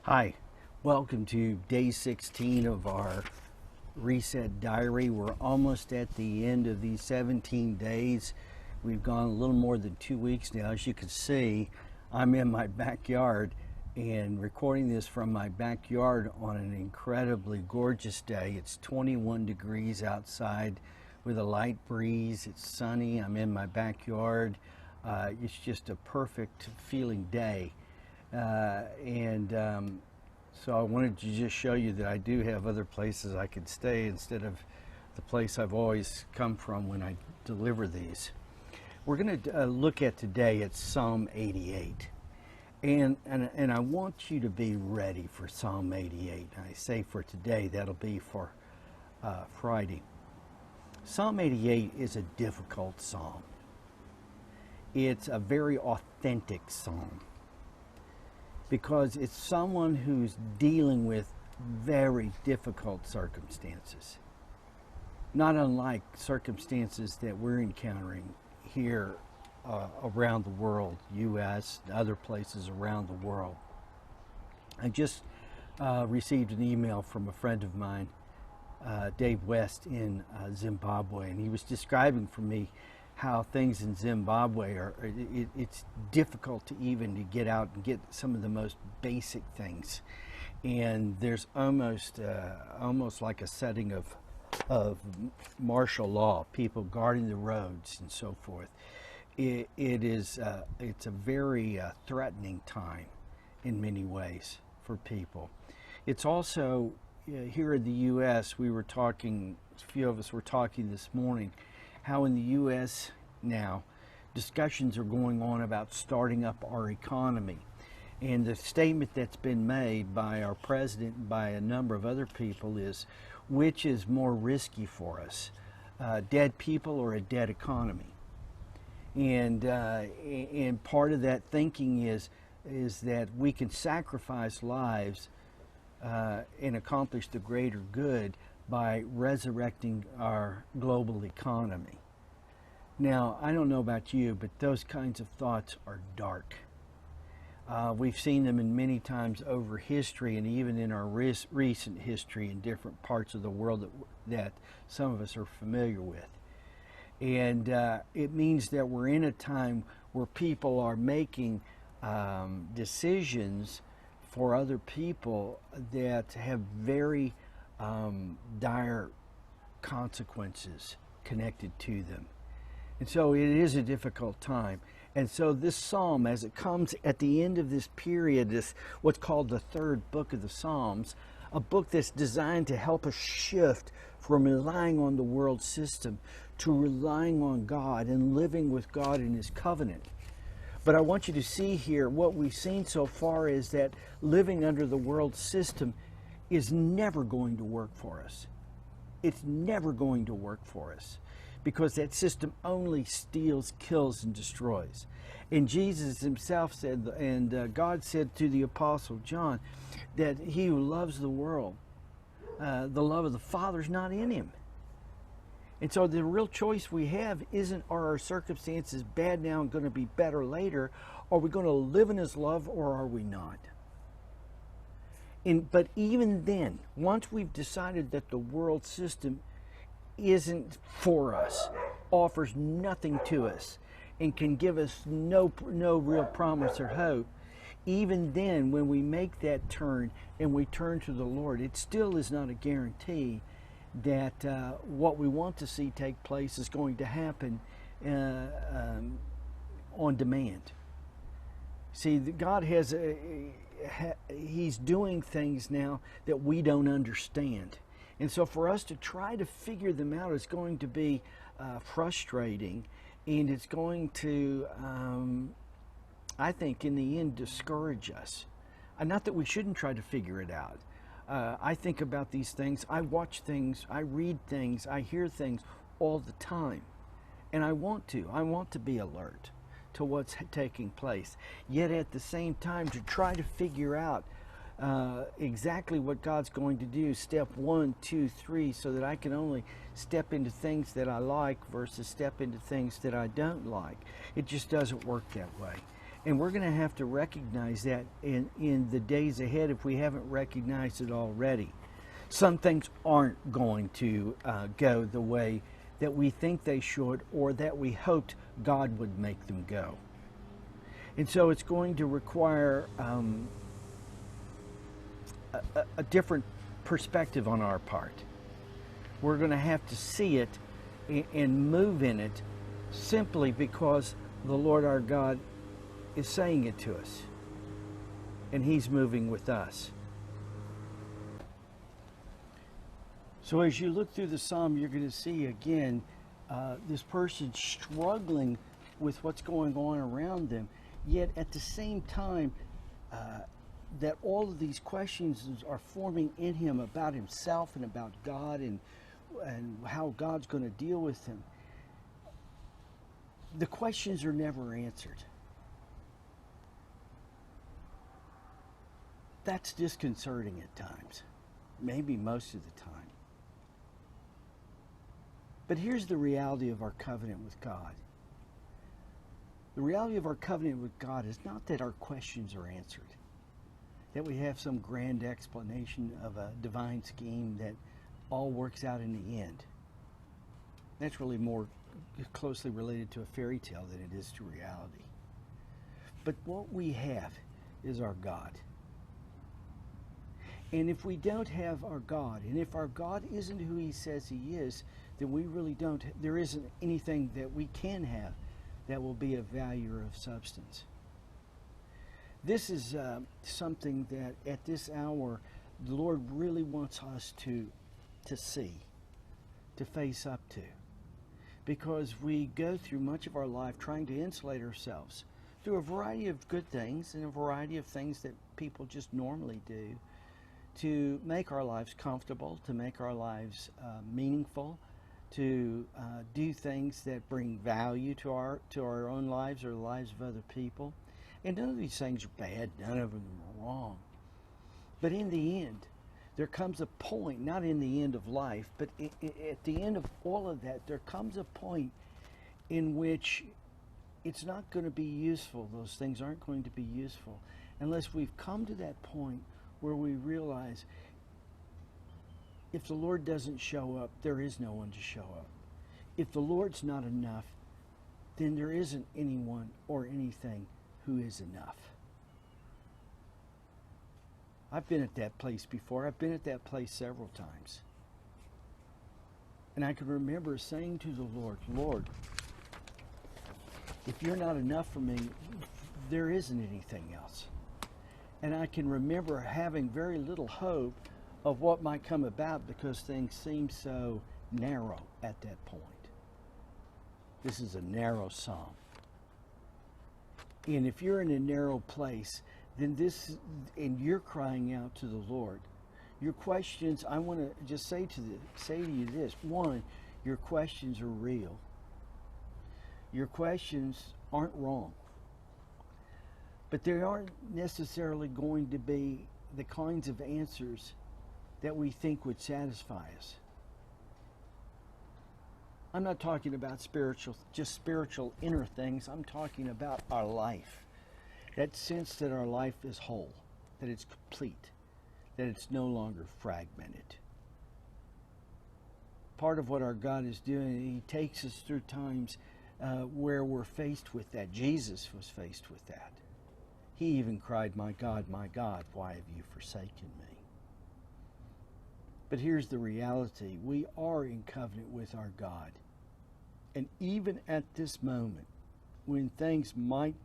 Hi, welcome to day 16 of our Reset Diary. We're almost at the end of these 17 days. We've gone a little more than 2 weeks now. As you can see, I'm in my backyard and recording this from my backyard on an incredibly gorgeous day. It's 21 degrees outside with a light breeze. It's sunny. I'm in my backyard. It's just a perfect feeling day. So I wanted to just show you that I do have other places I could stay instead of the place I've always come from when I deliver these. We're going to look at today at Psalm 88. And I want you to be ready for Psalm 88. I say for today, that'll be for Friday. Psalm 88 is a difficult psalm. It's a very authentic psalm, because it's someone who's dealing with very difficult circumstances, not unlike circumstances that we're encountering here around the world, U.S., and other places around the world. I just received an email from a friend of mine, Dave West in Zimbabwe, and he was describing for me how things in Zimbabwe are, it's difficult to even get out and get some of the most basic things. And there's almost like a setting of martial law, people guarding the roads and so forth. It's a very threatening time in many ways for people. It's also, here in the U.S., a few of us were talking this morning, how in the U.S. now discussions are going on about starting up our economy. And the statement that's been made by our president and by a number of other people is, which is more risky for us, dead people or a dead economy? And part of that thinking is that we can sacrifice lives and accomplish the greater good by resurrecting our global economy. Now, I don't know about you, but those kinds of thoughts are dark. We've seen them in many times over history, and even in our recent history in different parts of the world that some of us are familiar with. And it means that we're in a time where people are making decisions for other people that have very dire consequences connected to them. And so it is a difficult time. And so this psalm, as it comes at the end of this period, is what's called the third book of the Psalms, a book that's designed to help us shift from relying on the world system to relying on God and living with God in His covenant. But I want you to see here, what we've seen so far is that living under the world system is never going to work for us. It's never going to work for us, because that system only steals, kills, and destroys. And Jesus Himself said, and God said to the Apostle John, that he who loves the world, the love of the Father is not in him. And so the real choice we have isn't, are our circumstances bad now and going to be better later? Are we going to live in His love, or are we not? But even then, once we've decided that the world system isn't for us, offers nothing to us, and can give us no real promise or hope, even then, when we make that turn and we turn to the Lord, it still is not a guarantee that what we want to see take place is going to happen on demand. See, God has He's doing things now that we don't understand. And so for us to try to figure them out is going to be frustrating, and it's going to, I think, in the end, discourage us. Not that we shouldn't try to figure it out. I think about these things, I watch things, I read things, I hear things all the time. And I want to be alert to what's taking place. Yet at the same time, to try to figure out exactly what God's going to do, step 1, 2, 3, so that I can only step into things that I like versus step into things that I don't like. It just doesn't work that way. And we're going to have to recognize that in the days ahead if we haven't recognized it already. Some things aren't going to go the way that we think they should or that we hoped God would make them go. And so it's going to require a different perspective on our part. We're going to have to see it and move in it simply because the Lord our God is saying it to us, and He's moving with us. So as you look through the psalm, you're going to see again this person struggling with what's going on around them, yet at the same time that all of these questions are forming in him about himself and about God and how God's going to deal with him. The questions are never answered. That's disconcerting at times, maybe most of the time. But here's the reality of our covenant with God. The reality of our covenant with God is not that our questions are answered, that we have some grand explanation of a divine scheme that all works out in the end. That's really more closely related to a fairy tale than it is to reality. But what we have is our God. And if we don't have our God, and if our God isn't who He says He is, then we really don't, there isn't anything that we can have that will be of value or of substance. This is something that at this hour the Lord really wants us to see, to face up to. Because we go through much of our life trying to insulate ourselves through a variety of good things and a variety of things that people just normally do to make our lives comfortable, to make our lives meaningful, to do things that bring value to our own lives or the lives of other people. And none of these things are bad, none of them are wrong. But in the end, there comes a point, not in the end of life, but at the end of all of that, there comes a point in which it's not going to be useful. Those things aren't going to be useful unless we've come to that point where we realize if the Lord doesn't show up, there is no one to show up. If the Lord's not enough, then there isn't anyone or anything who is enough. I've been at that place before. I've been at that place several times. And I can remember saying to the Lord, Lord, if you're not enough for me, there isn't anything else. And I can remember having very little hope of what might come about because things seem so narrow at that point. This is a narrow psalm. And if you're in a narrow place, then and you're crying out to the Lord, your questions, I want to just say to you this. One, your questions are real. Your questions aren't wrong. But they aren't necessarily going to be the kinds of answers that we think would satisfy us. I'm not talking about just spiritual inner things. I'm talking about our life. That sense that our life is whole, that it's complete, that it's no longer fragmented. Part of what our God is doing, He takes us through times where we're faced with that. Jesus was faced with that. He even cried, my God, why have you forsaken me? But here's the reality. We are in covenant with our God. And even at this moment, when things might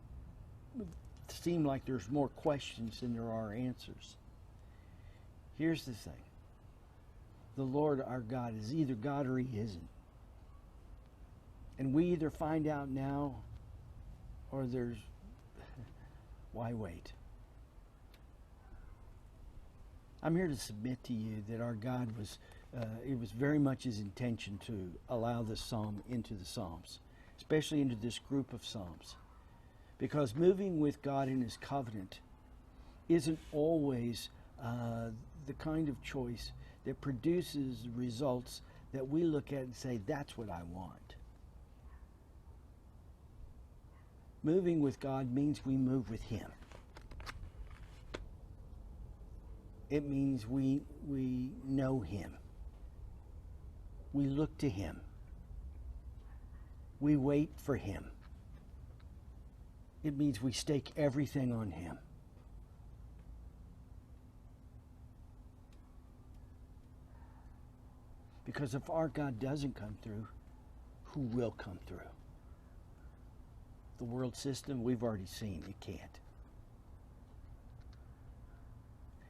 seem like there's more questions than there are answers, here's the thing. The Lord our God is either God or He isn't. And we either find out now or there's why wait? I'm here to submit to you that our God it was very much His intention to allow this psalm into the Psalms, especially into this group of Psalms. Because moving with God in His covenant isn't always the kind of choice that produces results that we look at and say, that's what I want. Moving with God means we move with Him. It means we know Him. We look to Him. We wait for Him. It means we stake everything on Him. Because if our God doesn't come through, who will come through? The world system, we've already seen it can't.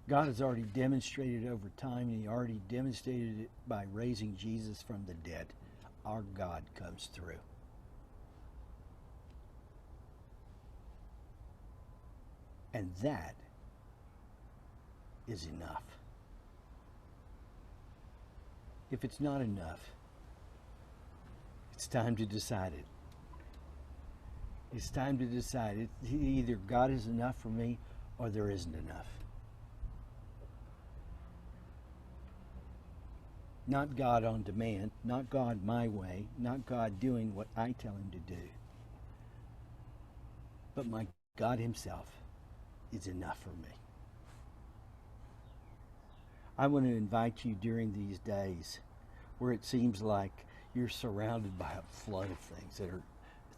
God has already demonstrated over time, and He already demonstrated it by raising Jesus from the dead. Our God comes through. And that is enough. If it's not enough, it's time to decide it. It's time to decide it. Either God is enough for me or there isn't enough. Not God on demand, not God my way, not God doing what I tell Him to do. But my God Himself is enough for me. I want to invite you during these days where it seems like you're surrounded by a flood of things that are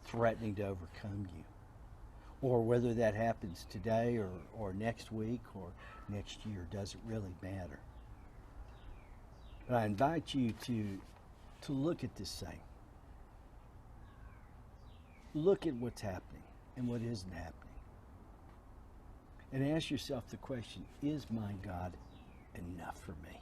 threatening to overcome you. Or whether that happens today or next week or next year, doesn't really matter. But I invite you to look at this thing. Look at what's happening and what isn't happening. And ask yourself the question, is my God enough for me?